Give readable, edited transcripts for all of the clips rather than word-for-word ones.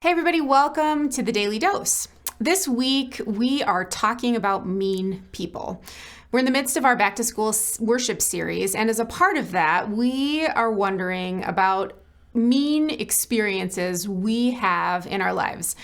Hey everybody, welcome to the Daily Dose. This week we are talking about mean people. We're in the midst of our back to school worship series, and as a part of that, we are wondering about mean experiences we have in our lives.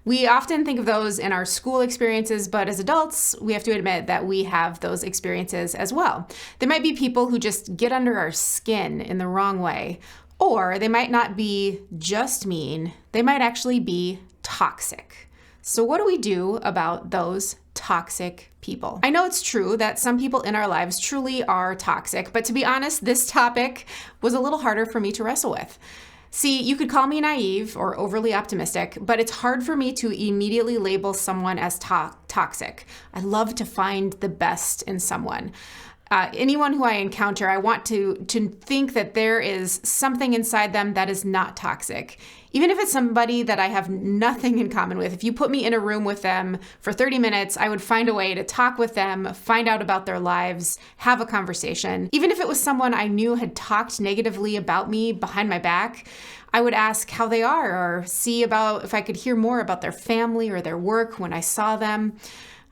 We often think of those in our school experiences, but as adults, we have to admit that we have those experiences as well. There might be people who just get under our skin in the wrong way, or they might not be just mean, they might actually be toxic. So what do we do about those toxic people? I know it's true that some people in our lives truly are toxic, but to be honest, this topic was a little harder for me to wrestle with. See, you could call me naive or overly optimistic, but it's hard for me to immediately label someone as toxic. I love to find the best in someone. Anyone who I encounter, I want to think that there is something inside them that is not toxic. Even if it's somebody that I have nothing in common with, if you put me in a room with them for 30 minutes, I would find a way to talk with them, find out about their lives, have a conversation. Even if it was someone I knew had talked negatively about me behind my back, I would ask how they are or see about if I could hear more about their family or their work when I saw them.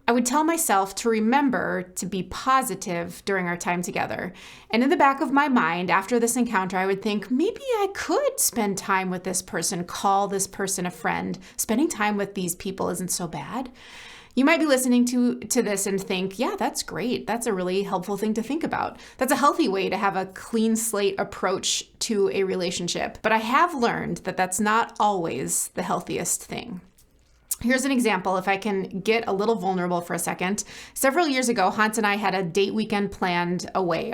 I would tell myself to remember to be positive during our time together. And in the back of my mind, after this encounter, I would think, maybe I could spend time with this person, call this person a friend. Spending time with these people isn't so bad. You might be listening to this and think, yeah, that's great. That's a really helpful thing to think about. That's a healthy way to have a clean slate approach to a relationship. But I have learned that that's not always the healthiest thing. Here's an example, if I can get a little vulnerable for a second. Several years ago, Hans and I had a date weekend planned away.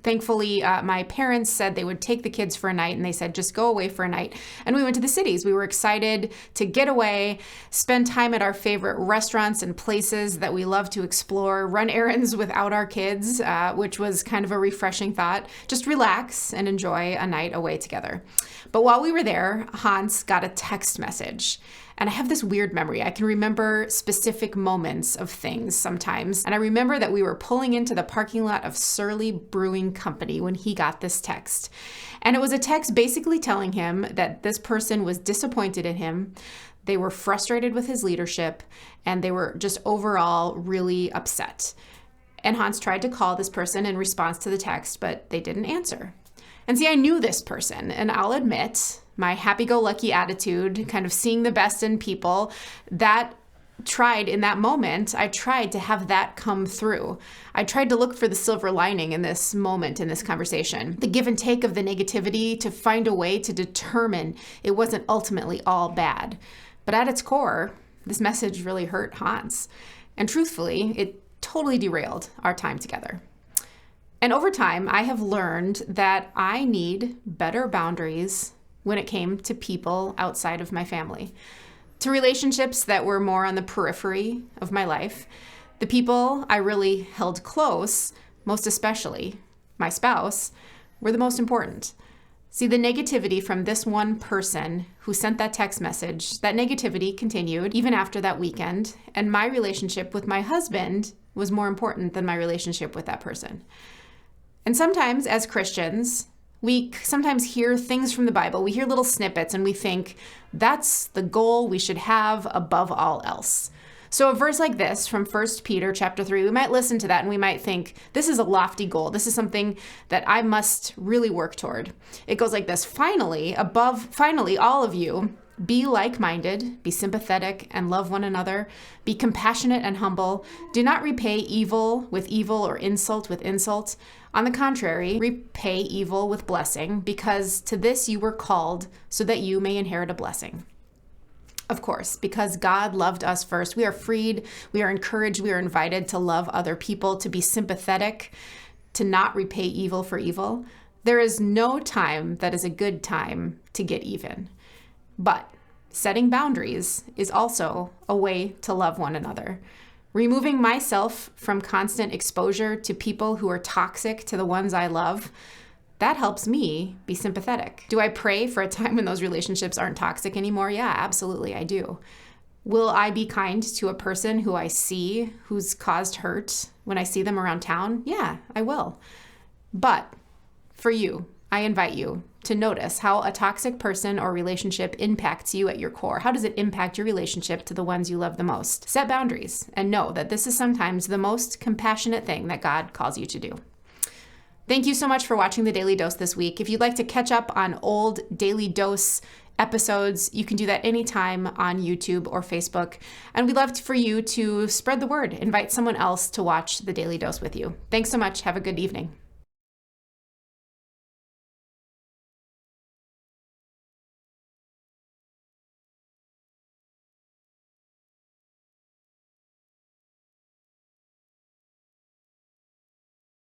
Thankfully, my parents said they would take the kids for a night, and they said, just go away for a night. And we went to the cities. We were excited to get away, spend time at our favorite restaurants and places that we love to explore, run errands without our kids, which was kind of a refreshing thought. Just relax and enjoy a night away together. But while we were there, Hans got a text message. And I have this weird memory. I can remember specific moments of things sometimes. And I remember that we were pulling into the parking lot of Surly Brewing Company when he got this text. And it was a text basically telling him that this person was disappointed in him. They were frustrated with his leadership, and they were just overall really upset. And Hans tried to call this person in response to the text, but they didn't answer. And see, I knew this person, and I'll admit, my happy-go-lucky attitude, kind of seeing the best in people, I tried to have that come through. I tried to look for the silver lining in this moment, in this conversation, the give and take of the negativity to find a way to determine it wasn't ultimately all bad. But at its core, this message really hurt Hans. And truthfully, it totally derailed our time together. And over time, I have learned that I need better boundaries when it came to people outside of my family, to relationships that were more on the periphery of my life. The people I really held close, most especially my spouse, were the most important. See, the negativity from this one person who sent that text message, that negativity continued even after that weekend, and my relationship with my husband was more important than my relationship with that person. And sometimes, as Christians, we sometimes hear things from the Bible. We hear little snippets and we think that's the goal we should have above all else. So a verse like this from 1 Peter chapter 3, we might listen to that and we might think, this is a lofty goal. This is something that I must really work toward. It goes like this: finally, all of you, be like-minded, be sympathetic, and love one another. Be compassionate and humble. Do not repay evil with evil or insult with insult. On the contrary, repay evil with blessing, because to this you were called, so that you may inherit a blessing. Of course, because God loved us first, we are freed, we are encouraged, we are invited to love other people, to be sympathetic, to not repay evil for evil. There is no time that is a good time to get even. But setting boundaries is also a way to love one another. Removing myself from constant exposure to people who are toxic to the ones I love, that helps me be sympathetic. Do I pray for a time when those relationships aren't toxic anymore? Yeah, absolutely, I do. Will I be kind to a person who I see who's caused hurt when I see them around town? Yeah, I will. But for you, I invite you to notice how a toxic person or relationship impacts you at your core. How does it impact your relationship to the ones you love the most? Set boundaries and know that this is sometimes the most compassionate thing that God calls you to do. Thank you so much for watching the Daily Dose this week. If you'd like to catch up on old Daily Dose episodes, you can do that anytime on YouTube or Facebook. And we'd love for you to spread the word, invite someone else to watch the Daily Dose with you. Thanks so much. Have a good evening.